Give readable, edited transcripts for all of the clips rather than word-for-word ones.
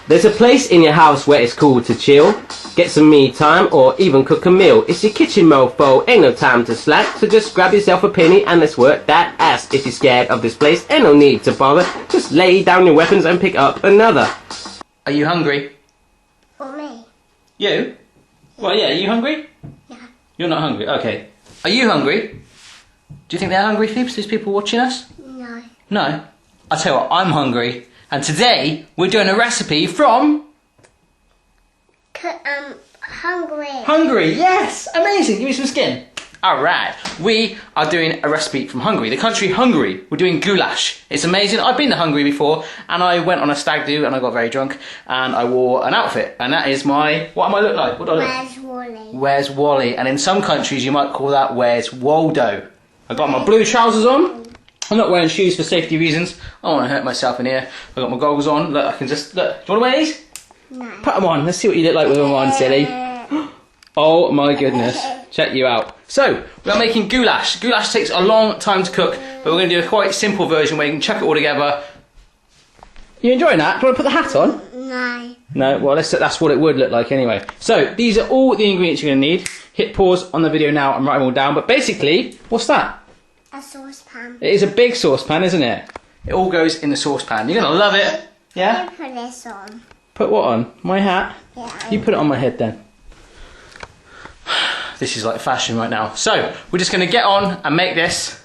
There's a place in your house where it's cool to chill, get some me time, or even cook a meal. It's your kitchen mofo, ain't no time to slack, so just grab yourself a penny and let's work that ass. If you're scared of this place, ain't no need to bother, just lay down your weapons and pick up another. Are you hungry? For me. You? Well, yeah, are you hungry? No. You're not hungry, okay. Are you hungry? Do you think they're hungry, Phoebes, these people watching us? No. No? I'll tell you what, I'm hungry. And today, we're doing a recipe from... Hungary. Hungary, yes! Amazing, give me some skin. Alright, we are doing a recipe from Hungary. The country Hungary, we're doing goulash. It's amazing. I've been to Hungary before, and I went on a stag do, and I got very drunk, and I wore an outfit. And that is my... What am I look like? What do I look? Where's Wally? Where's Wally? And in some countries, you might call that Where's Waldo. I got my blue trousers on. I'm not wearing shoes for safety reasons. I don't want to hurt myself in here. I got my goggles on. Look, I can just... Look, do you want to wear these? No. Put them on. Let's see what you look like with them on, silly. Oh my goodness. Check you out. So, we are making goulash. Goulash takes a long time to cook, but we're going to do a quite simple version where you can chuck it all together. You enjoying that? Do you want to put the hat on? No. No? Well, that's what it would look like anyway. So, these are all the ingredients you're going to need. Hit pause on the video now and write them all down. But basically, what's that? A saucepan. It is a big saucepan, isn't it? It all goes in the saucepan. You're going to love it. Yeah? I put this on. Put what on? My hat? Yeah. You put it on my head then. This is like fashion right now. So, we're just going to get on and make this.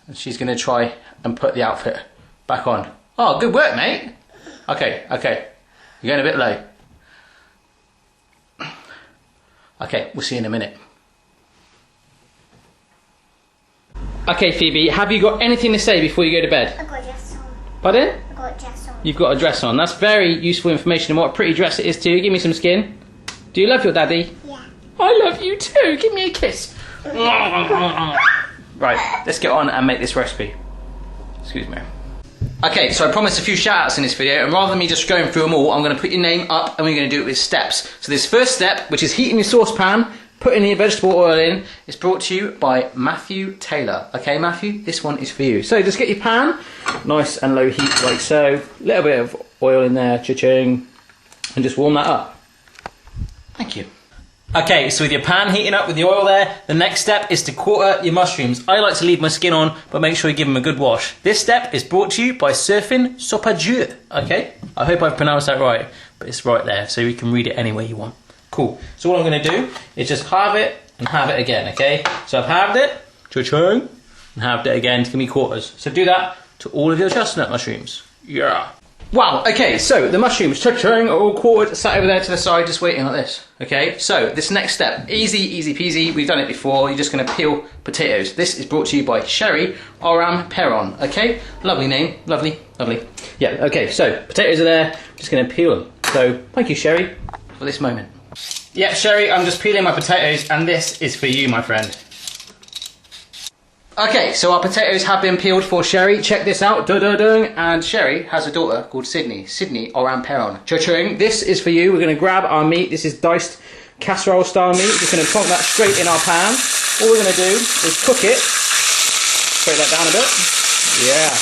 And she's going to try and put the outfit back on. Oh, good work, mate. Okay. You're going a bit low. Okay, we'll see you in a minute. Okay, Phoebe, have you got anything to say before you go to bed? I got a dress on. Pardon? I got a dress on. You've got a dress on. That's very useful information and what a pretty dress it is too. Give me some skin. Do you love your daddy? Yeah. I love you too. Give me a kiss. Right, let's get on and make this recipe. Excuse me. Okay, so I promised a few shout outs in this video, and rather than me just going through them all, I'm going to put your name up and we're going to do it with steps. So this first step, which is heating your saucepan, putting your vegetable oil in, is brought to you by Matthew Taylor. Okay, Matthew, this one is for you. So just get your pan, nice and low heat like so, a little bit of oil in there, cha-ching, and just warm that up. Thank you. Okay, so with your pan heating up with the oil there, the next step is to quarter your mushrooms. I like to leave my skin on, but make sure you give them a good wash. This step is brought to you by Surfin Sopadeux. Okay, I hope I've pronounced that right, but it's right there, so you can read it any way you want. Cool. So what I'm going to do is just halve it and halve it again, okay? So I've halved it, cha-ching, and halved it again to give me quarters. So do that to all of your chestnut mushrooms. Yeah. Wow, okay, so the mushrooms, cha-ching, are all quartered, sat over there to the side, just waiting like this. Okay, so this next step, easy peasy, we've done it before, you're just going to peel potatoes. This is brought to you by Sherry Oram-Perron, okay? Lovely name, lovely. Yeah, okay, so potatoes are there, I'm just going to peel them. So, thank you, Sherry, for this moment. Yeah, Sherry, I'm just peeling my potatoes, and this is for you, my friend. Okay, so our potatoes have been peeled for Sherry. Check this out. And Sherry has a daughter called Sydney Oram-Perron. Cha-ching. This is for you. We're going to grab our meat. This is diced casserole style meat. We're just going to plonk that straight in our pan. All we're going to do is cook it. Break that down a bit. Yeah.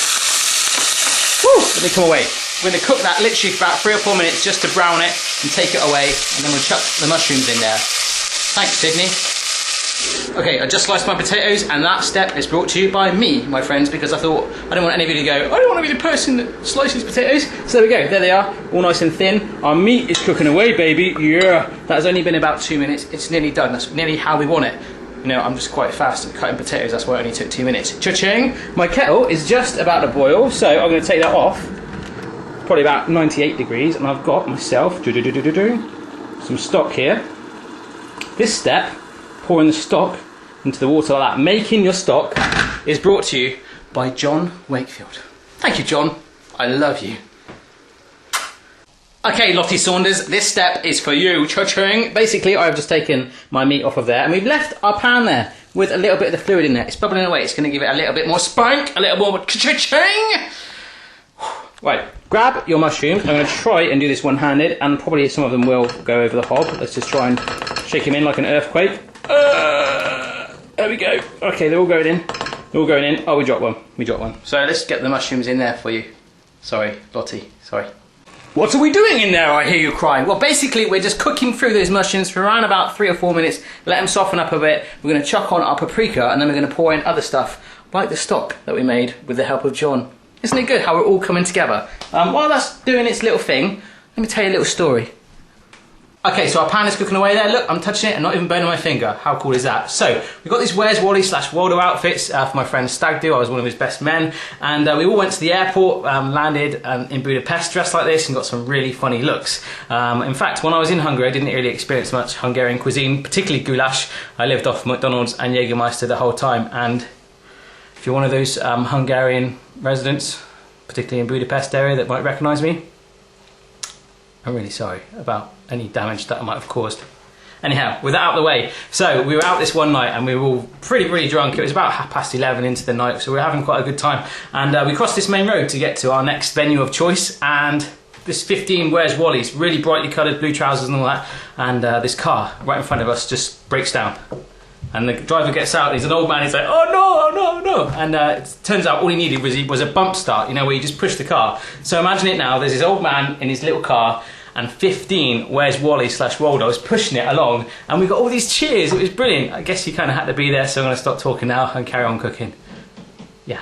Woo! Let me come away. We're going to cook that literally for about 3 or 4 minutes just to brown it and take it away. And then we'll chuck the mushrooms in there. Thanks, Sydney. Okay, I just sliced my potatoes, and that step is brought to you by me, my friends, because I thought I don't want anybody to go, I don't want to be the person that slices potatoes. So there we go, there they are, all nice and thin. Our meat is cooking away, baby, yeah. That has only been about 2 minutes, it's nearly done, that's nearly how we want it. You know, I'm just quite fast at cutting potatoes, that's why it only took 2 minutes. Cha-ching! My kettle is just about to boil, so I'm going to take that off. Probably about 98 degrees, and I've got myself some stock here. This step, pouring the stock into the water like that, making your stock, is brought to you by Jon Wakefield. Thank you, John. I love you. Okay, Lottie Saunders, this step is for you. Cha-ching. Basically, I've just taken my meat off of there, and we've left our pan there with a little bit of the fluid in there. It's bubbling away. It's going to give it a little bit more spank, a little more cha-ching. Right, grab your mushrooms. I'm going to try and do this one-handed, and probably some of them will go over the hob. Let's just try and shake them in like an earthquake. There we go. Okay, they're all going in. They're all going in. Oh, we dropped one. So let's get the mushrooms in there for you. Sorry, Lottie, sorry. What are we doing in there, I hear you crying? Well, basically, we're just cooking through those mushrooms for around about 3 or 4 minutes, let them soften up a bit. We're going to chuck on our paprika, and then we're going to pour in other stuff, like the stock that we made with the help of Jon. Isn't it good how we're all coming together? While that's doing its little thing, let me tell you a little story. Okay, so our pan is cooking away there. Look, I'm touching it and not even burning my finger. How cool is that? So, we've got these Where's Wally / Waldo outfits for my friend Stag Do. I was one of his best men. And we all went to the airport, landed in Budapest dressed like this and got some really funny looks. In fact, when I was in Hungary, I didn't really experience much Hungarian cuisine, particularly goulash. I lived off McDonald's and Jägermeister the whole time. And if you're one of those Hungarian residents, particularly in Budapest area, that might recognise me, I'm really sorry about any damage that I might have caused. Anyhow, with that out of the way, so we were out this one night and we were all pretty drunk. It was about 11:30 into the night, so we were having quite a good time. And we crossed this main road to get to our next venue of choice, and this 15 Where's Wally's, really brightly coloured, blue trousers and all that, and this car right in front of us just breaks down. And the driver gets out, he's an old man, he's like, oh no. And it turns out all he needed was a bump start, you know, where you just push the car. So imagine it now, there's this old man in his little car, and 15 Where's Wally / Waldo is pushing it along, and we got all these cheers. It was brilliant. I guess you kind of had to be there, so I'm going to stop talking now and carry on cooking. Yeah.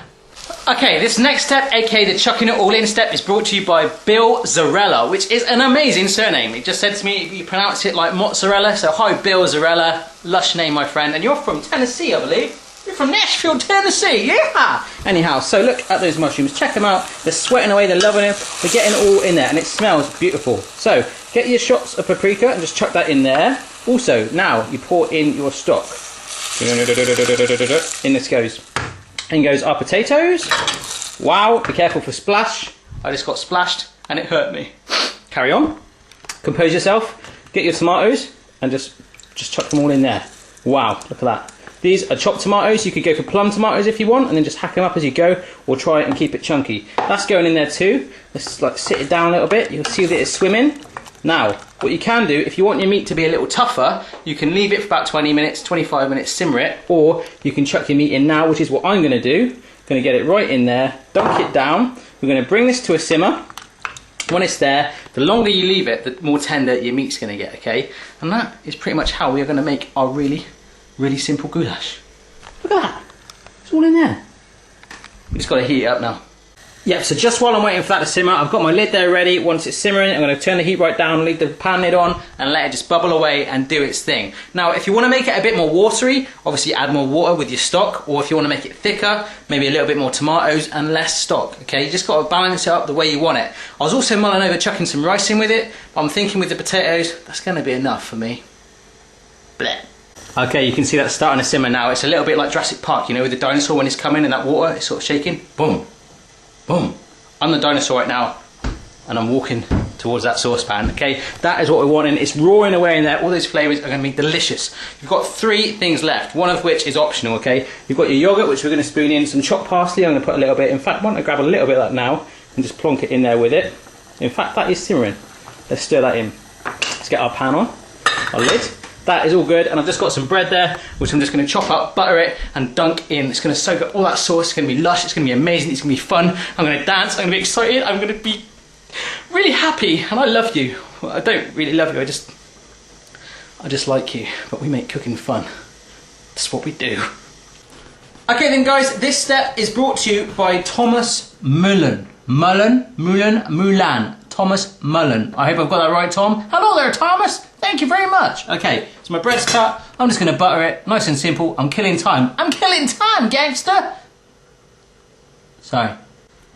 Okay, this next step, aka the chucking it all in step, is brought to you by Bill Zarella, which is an amazing surname. It just said to me, you pronounce it like mozzarella, so hi Bill Zarella, lush name my friend, and you're from Tennessee, I believe. You're from Nashville, Tennessee, yeah! Anyhow, so look at those mushrooms, check them out, they're sweating away, they're loving them, they're getting all in there, and it smells beautiful. So, get your shots of paprika and just chuck that in there. Also, now, you pour in your stock. In this goes. In goes our potatoes. Wow, be careful for splash. I just got splashed, and it hurt me. Carry on. Compose yourself, get your tomatoes, and just chuck them all in there. Wow, look at that. These are chopped tomatoes. You could go for plum tomatoes if you want, and then just hack them up as you go, or try it and keep it chunky. That's going in there too. Let's like sit it down a little bit. You'll see that it's swimming. Now, what you can do, if you want your meat to be a little tougher, you can leave it for about 20 minutes, 25 minutes, simmer it, or you can chuck your meat in now, which is what I'm going to do. I'm going to get it right in there, dunk it down. We're going to bring this to a simmer. When it's there, the longer you leave it, the more tender your meat's going to get, okay? And that is pretty much how we are going to make our really simple goulash. Look at that. It's all in there. We just got to heat it up now. Yep, so just while I'm waiting for that to simmer, I've got my lid there ready. Once it's simmering, I'm going to turn the heat right down, leave the pan lid on, and let it just bubble away and do its thing. Now, if you want to make it a bit more watery, obviously add more water with your stock, or if you want to make it thicker, maybe a little bit more tomatoes and less stock, okay? You just got to balance it up the way you want it. I was also mulling over chucking some rice in with it, but I'm thinking with the potatoes, that's going to be enough for me. Blech. Okay, you can see that starting to simmer now. It's a little bit like Jurassic Park, you know, with the dinosaur when it's coming and that water is sort of shaking. Boom. Boom. I'm the dinosaur right now, and I'm walking towards that saucepan, okay? That is what we're wanting. It's roaring away in there. All those flavours are going to be delicious. You've got 3 things left, one of which is optional, okay? You've got your yoghurt, which we're going to spoon in, some chopped parsley. I'm going to put a little bit. In fact, I want to grab a little bit of that now and just plonk it in there with it. In fact, that is simmering. Let's stir that in. Let's get our pan on, our lid. That is all good, and I've just got some bread there, which I'm just going to chop up, butter it, and dunk in. It's going to soak up all that sauce. It's going to be lush. It's going to be amazing. It's going to be fun. I'm going to dance. I'm going to be excited. I'm going to be really happy, and I love you. Well, I don't really love you. I just like you. But we make cooking fun. That's what we do. Okay, then, guys. This step is brought to you by Thomas Mullen. Mulan. Thomas Mullen. I hope I've got that right, Tom. Hello there, Thomas. Thank you very much. Okay, so my bread's cut. I'm just going to butter it. Nice and simple. I'm killing time. I'm killing time, gangster. Sorry.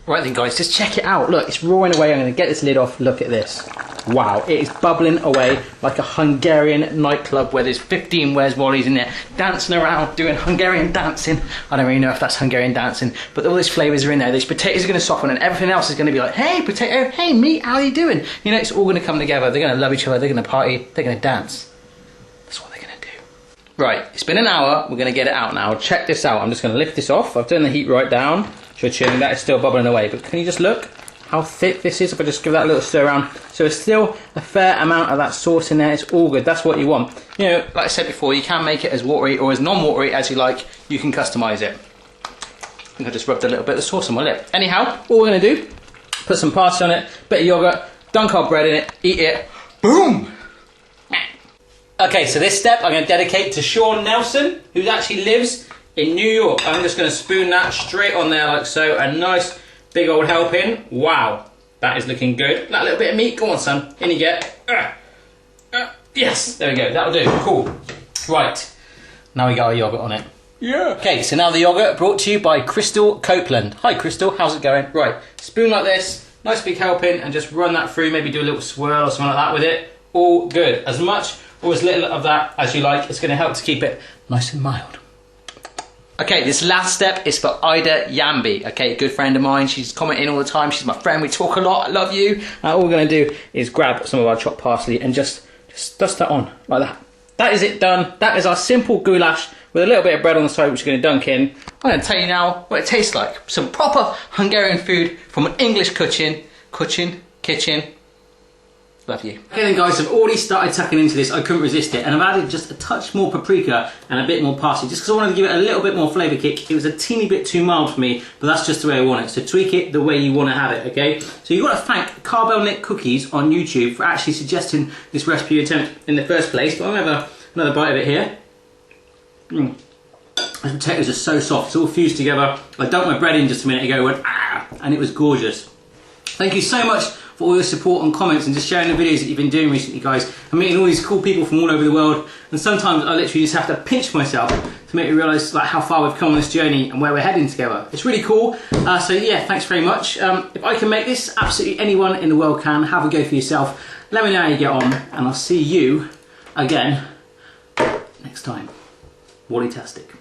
Right then, guys, just check it out. Look, it's roaring away. I'm going to get this lid off. Look at this. Wow, it is bubbling away like a Hungarian nightclub where there's 15 Where's Wally's in there dancing around doing Hungarian dancing. I don't really know if that's Hungarian dancing, but all those flavours are in there. These potatoes are going to soften and everything else is going to be like, hey, potato, hey, meat, how are you doing? You know, it's all going to come together. They're going to love each other. They're going to party. They're going to dance. That's what they're going to do. Right, it's been an hour. We're going to get it out now. Check this out. I'm just going to lift this off. I've turned the heat right down. Cha-ching, that is still bubbling away. But can you just look how thick this is? If I just give that a little stir around. So there's still a fair amount of that sauce in there. It's all good. That's what you want. You know, like I said before, you can make it as watery or as non-watery as you like. You can customise it. I think I just rubbed a little bit of the sauce on my lip. Anyhow, what we're going to do, put some parsley on it, bit of yoghurt, dunk our bread in it, eat it, boom! Okay, so this step I'm going to dedicate to Sean Nelson, who actually lives in New York. I'm just going to spoon that straight on there like so, a nice big old helping. Wow, that is looking good. That little bit of meat, go on son, in you get. Yes, there we go, that'll do, cool. Right, now we got our yoghurt on it. Yeah. Okay, so now the yoghurt brought to you by Crystal Copeland. Hi Crystal, how's it going? Right, spoon like this, nice big helping, and just run that through, maybe do a little swirl or something like that with it. All good, as much or as little of that as you like. It's going to help to keep it nice and mild. Okay, this last step is for Ida Yambi, okay, a good friend of mine. She's commenting all the time. She's my friend. We talk a lot. I love you. All we're going to do is grab some of our chopped parsley and just dust that on like that. That is it done. That is our simple goulash with a little bit of bread on the side, which we're going to dunk in. I'm going to tell you now what it tastes like. Some proper Hungarian food from an English kitchen. Love you. Okay then guys, I've already started tucking into this. I couldn't resist it, and I've added just a touch more paprika and a bit more parsley, just because I wanted to give it a little bit more flavour kick. It was a teeny bit too mild for me, but that's just the way I want it. So tweak it the way you want to have it, okay? So you've got to thank Carbell Knit Cookies on YouTube for actually suggesting this recipe attempt in the first place. But I'm going to have another bite of it here. The potatoes are so soft, it's all fused together. I dumped my bread in just a minute ago, and it was gorgeous. Thank you so much for all your support and comments and just sharing the videos that you've been doing recently, guys. I'm meeting all these cool people from all over the world, and sometimes I literally just have to pinch myself to make me realise like how far we've come on this journey and where we're heading together. It's really cool. So yeah, thanks very much. If I can make this, absolutely anyone in the world can. Have a go for yourself. Let me know how you get on, and I'll see you again next time. Wally-tastic.